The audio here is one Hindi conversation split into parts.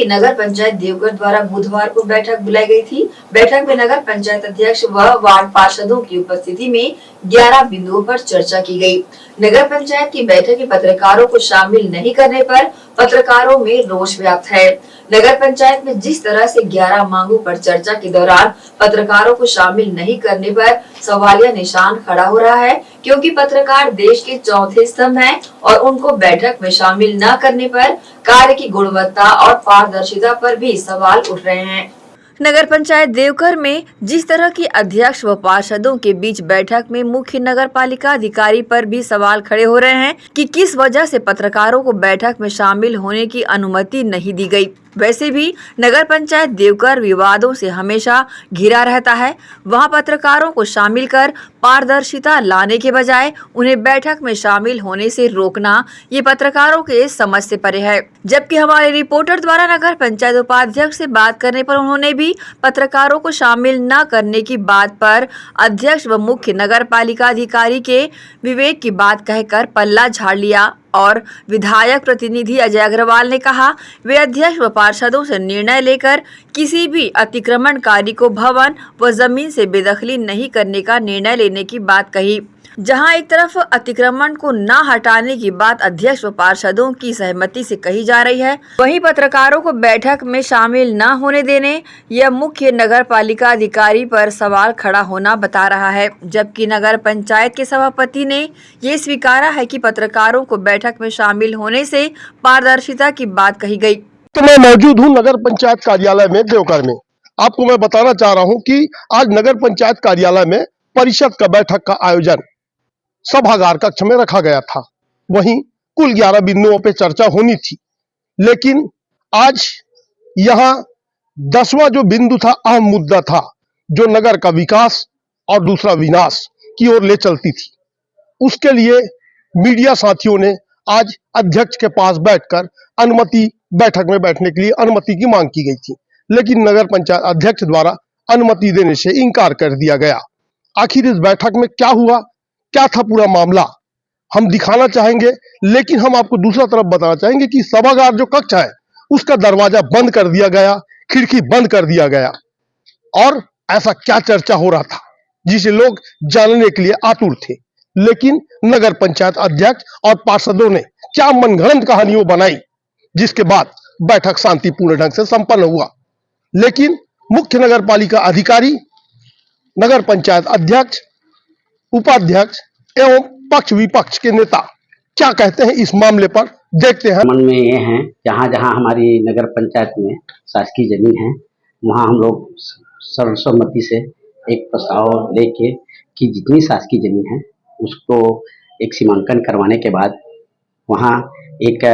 की नगर पंचायत देवघर द्वारा बुधवार को बैठक बुलाई गई थी। बैठक में नगर पंचायत अध्यक्ष व वार्ड पार्षदों की उपस्थिति में 11 बिंदुओं पर चर्चा की गई। नगर पंचायत की बैठक में पत्रकारों को शामिल नहीं करने पर पत्रकारों में रोष व्याप्त है। नगर पंचायत में जिस तरह से 11 मांगों पर चर्चा के दौरान पत्रकारों को शामिल नहीं करने पर सवालिया निशान खड़ा हो रहा है, क्योंकि पत्रकार देश के चौथे स्तंभ हैं और उनको बैठक में शामिल न करने पर कार्य की गुणवत्ता और पारदर्शिता पर भी सवाल उठ रहे हैं। नगर पंचायत देवघर में जिस तरह की अध्यक्ष व पार्षदों के बीच बैठक में मुख्य नगर पालिका अधिकारी पर भी सवाल खड़े हो रहे हैं कि किस वजह से पत्रकारों को बैठक में शामिल होने की अनुमति नहीं दी गई। वैसे भी नगर पंचायत देवघर विवादों से हमेशा घिरा रहता है। वहां पत्रकारों को शामिल कर पारदर्शिता लाने के बजाय उन्हें बैठक में शामिल होने से रोकना ये पत्रकारों के समझ से परे है। जबकि हमारे रिपोर्टर द्वारा नगर पंचायत उपाध्यक्ष से बात करने पर उन्होंने भी पत्रकारों को शामिल न करने की बात पर अध्यक्ष व मुख्य नगर पालिका अधिकारी के विवेक की बात कहकर पल्ला झाड़ लिया और विधायक प्रतिनिधि अजय अग्रवाल ने कहा वे अध्यक्ष व पार्षदों से निर्णय लेकर किसी भी अतिक्रमणकारी को भवन व जमीन से बेदखली नहीं करने का निर्णय लेने की बात कही। जहां एक तरफ अतिक्रमण को न हटाने की बात अध्यक्ष व पार्षदों की सहमति से कही जा रही है, वहीं पत्रकारों को बैठक में शामिल न होने देने या मुख्य नगर पालिका अधिकारी पर सवाल खड़ा होना बता रहा है। जबकि नगर पंचायत के सभापति ने ये स्वीकारा है कि पत्रकारों को बैठक में शामिल होने से पारदर्शिता की बात कही गई। तो मैं मौजूद हूँ नगर पंचायत कार्यालय में देवघर में। आपको मैं बताना चाह रहा हूँ कि आज नगर पंचायत कार्यालय में परिषद का बैठक का आयोजन सभागार कक्ष में रखा गया था। वहीं कुल 11 बिंदुओं पे चर्चा होनी थी, लेकिन आज यहाँ 10वां जो बिंदु था, अहम मुद्दा था, जो नगर का विकास और दूसरा विनाश की ओर ले चलती थी। उसके लिए मीडिया साथियों ने आज अध्यक्ष के पास बैठकर बैठक में बैठने के लिए अनुमति की मांग की गई थी, लेकिन नगर पंचायत अध्यक्ष द्वारा अनुमति देने से इनकार कर दिया गया। आखिर इस बैठक में क्या हुआ, क्या था पूरा मामला, हम दिखाना चाहेंगे, लेकिन हम आपको दूसरा तरफ बताना चाहेंगे कि सभागार जो कक्ष है उसका दरवाजा बंद कर दिया गया, खिड़की बंद कर दिया गया। और ऐसा क्या चर्चा हो रहा था जिसे लोग जानने के लिए आतुर थे, लेकिन नगर पंचायत अध्यक्ष और पार्षदों ने क्या मनगढ़ंत कहानियों बनाई, जिसके बाद बैठक शांतिपूर्ण ढंग से संपन्न हुआ। लेकिन मुख्य नगर पालिका अधिकारी, नगर पंचायत अध्यक्ष, उपाध्यक्ष एवं पक्ष विपक्ष के नेता क्या कहते हैं इस मामले पर, देखते हैं। मन में ये है, जहाँ जहाँ हमारी नगर पंचायत में शासकीय जमीन है, वहाँ हम लोग सर्वसम्मति से एक प्रस्ताव लेके कि जितनी शासकीय जमीन है उसको एक सीमांकन करवाने के बाद वहाँ एक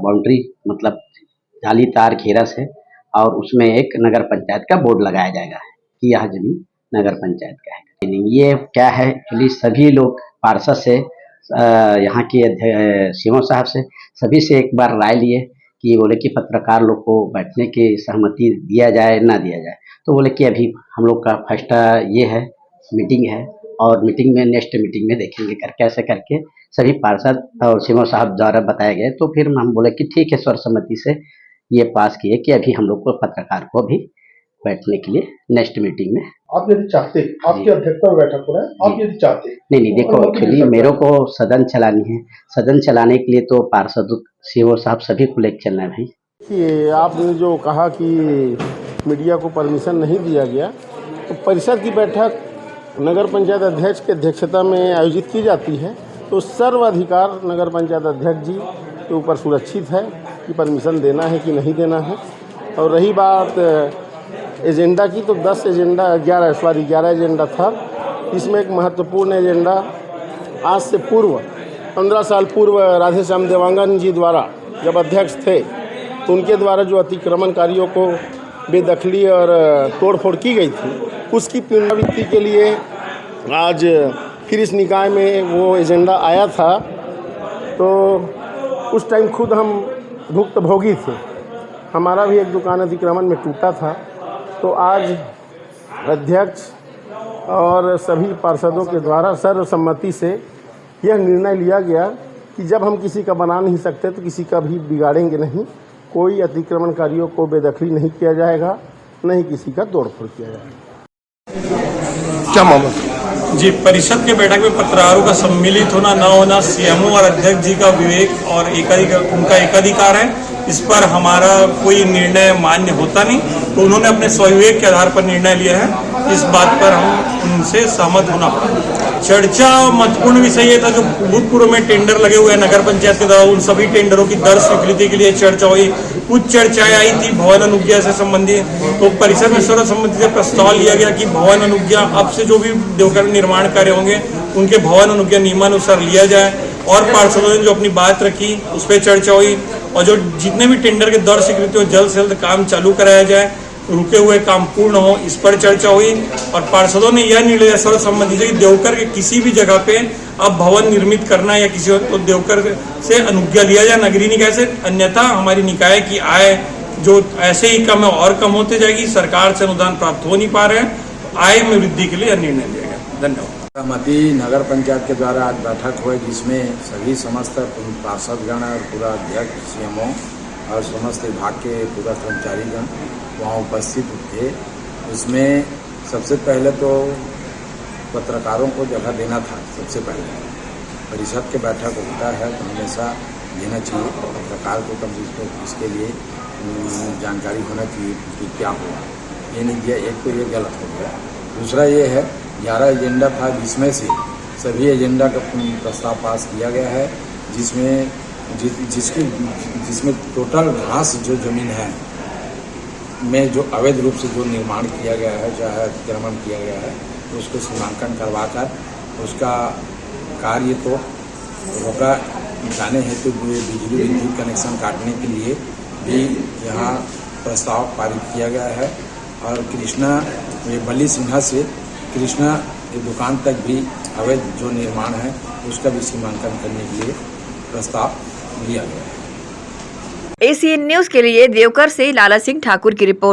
बाउंड्री मतलब जाली तार घेरा से और उसमें एक नगर पंचायत का बोर्ड लगाया जाएगा कि यह जमीन नगर पंचायत का है। ये क्या है, एक्चुअली सभी लोग पार्षद से यहाँ के सीएम साहब से सभी से एक बार राय लिए कि ये बोले कि पत्रकार लोग को बैठने की सहमति दिया जाए ना दिया जाए। तो बोले कि अभी हम लोग का फर्स्ट ये है मीटिंग है और मीटिंग में नेक्स्ट मीटिंग में देखेंगे करके ऐसे करके सभी पार्षद और सीएम साहब द्वारा बताए गए। तो फिर हम बोले कि ठीक है, सर्वसम्मति से ये पास किए कि अभी हम लोग को पत्रकार को भी बैठने के लिए नेक्स्ट मीटिंग में। आप यदि चाहते, आपकी अध्यक्षता में बैठक हो रहा है, आप यदि चाहते नहीं देखो, एक्चुअली मेरे को सदन चलानी है, सदन चलाने के लिए तो पार्षद सीओ साहब सभी को लेकर चलना है भाई। कि आपने जो कहा कि मीडिया को परमिशन नहीं दिया गया, तो परिषद की बैठक नगर पंचायत अध्यक्ष की अध्यक्षता में आयोजित की जाती है, तो सर्वाधिकार नगर पंचायत अध्यक्ष जी के ऊपर सुरक्षित है कि परमिशन देना है कि नहीं देना है। और रही बात एजेंडा की, तो 11 एजेंडा था। इसमें एक महत्वपूर्ण एजेंडा आज से पूर्व 15 साल पूर्व राधेश्याम देवांगन जी द्वारा जब अध्यक्ष थे, तो उनके द्वारा जो अतिक्रमणकारियों को बेदखली और तोड़फोड़ की गई थी, उसकी पुनरावृत्ति के लिए आज फिर इस निकाय में वो एजेंडा आया था। तो उस टाइम खुद हम भुक्तभोगी थे, हमारा भी एक दुकान अतिक्रमण में टूटा था। तो आज अध्यक्ष और सभी पार्षदों के द्वारा सर्वसम्मति से यह निर्णय लिया गया कि जब हम किसी का बना नहीं सकते तो किसी का भी बिगाड़ेंगे नहीं। कोई अतिक्रमणकारियों को बेदखली नहीं किया जाएगा, न ही किसी का तोड़फोड़ किया जाएगा। क्या मामला? जी, परिषद के बैठक में पत्रकारों का सम्मिलित होना न होना सीएमओ और अध्यक्ष जी का विवेक और उनका एकाधिकार है। इस पर हमारा कोई निर्णय मान्य होता नहीं, तो उन्होंने अपने स्वविवेक के आधार पर निर्णय लिया है। इस बात पर हम उनसे सहमत होना पड़ा। चर्चा महत्वपूर्ण विषय ये था जो भूतपूर्व में टेंडर लगे हुए हैं नगर पंचायत के द्वारा, उन सभी टेंडरों की दर स्वीकृति के लिए चर्चा हुई। कुछ चर्चाएं आई थी भवन अनुज्ञा से संबंधित, तो परिषद में सर्वसम्मति से प्रस्ताव लिया गया कि भवन अनुज्ञा अब से जो भी देवकर निर्माण कार्य होंगे उनके भवन अनुज्ञा नियमानुसार लिया जाए। और पार्षदों ने जो अपनी बात रखी उस पर चर्चा हुई, और जो जितने भी टेंडर के दर स्वीकृति हो जल्द से जल्द काम चालू कराया जाए, रुके हुए काम पूर्ण हो, इस पर चर्चा हुई। और पार्षदों ने यह निर्णय लिया सर्वसम्मति से कि देवकर के किसी भी जगह पे अब भवन निर्मित करना या किसी तो देवकर से अनुज्ञा लिया जाए नगरीय निकाय से, अन्यथा हमारी निकाय की आय जो ऐसे ही कम है और कम होते जाएगी। सरकार से अनुदान प्राप्त हो नहीं पा रहे हैं, आय में वृद्धि के लिए यह निर्णय लिया गया। धन्यवाद। सहमति नगर पंचायत के द्वारा आज बैठक हुई, जिसमें सभी समस्त पार्षदगण और पूरा अध्यक्ष सीएमओ और समस्त विभाग के पूरा कर्मचारीगण वहाँ उपस्थित थे। उसमें सबसे पहले तो पत्रकारों को जगह देना था। सबसे पहले परिषद के बैठक होता है तो हमेशा देना चाहिए पत्रकार को, कम इसके लिए जानकारी होना चाहिए कि क्या हुआ। ये नहीं दिया, एक तो ये गलत हो गया। दूसरा ये है 11 एजेंडा था, जिसमें से सभी एजेंडा का प्रस्ताव पास किया गया है, जिसमें टोटल घास जो जमीन है में जो अवैध रूप से जो निर्माण किया गया है, चाहे अतिक्रमण किया गया है, तो उसको सीमांकन करवाकर उसका कार्य को रोका जाने हेतु बिजली विद्युत कनेक्शन काटने के लिए भी यहाँ प्रस्ताव पारित किया गया है। और कृष्णा ये बली सिन्हा से कृष्णा की दुकान तक भी अवैध जो निर्माण है उसका भी सीमांकन करने के लिए प्रस्ताव लिया गया है। एसीएन न्यूज के लिए देवकर से लाला सिंह ठाकुर की रिपोर्ट।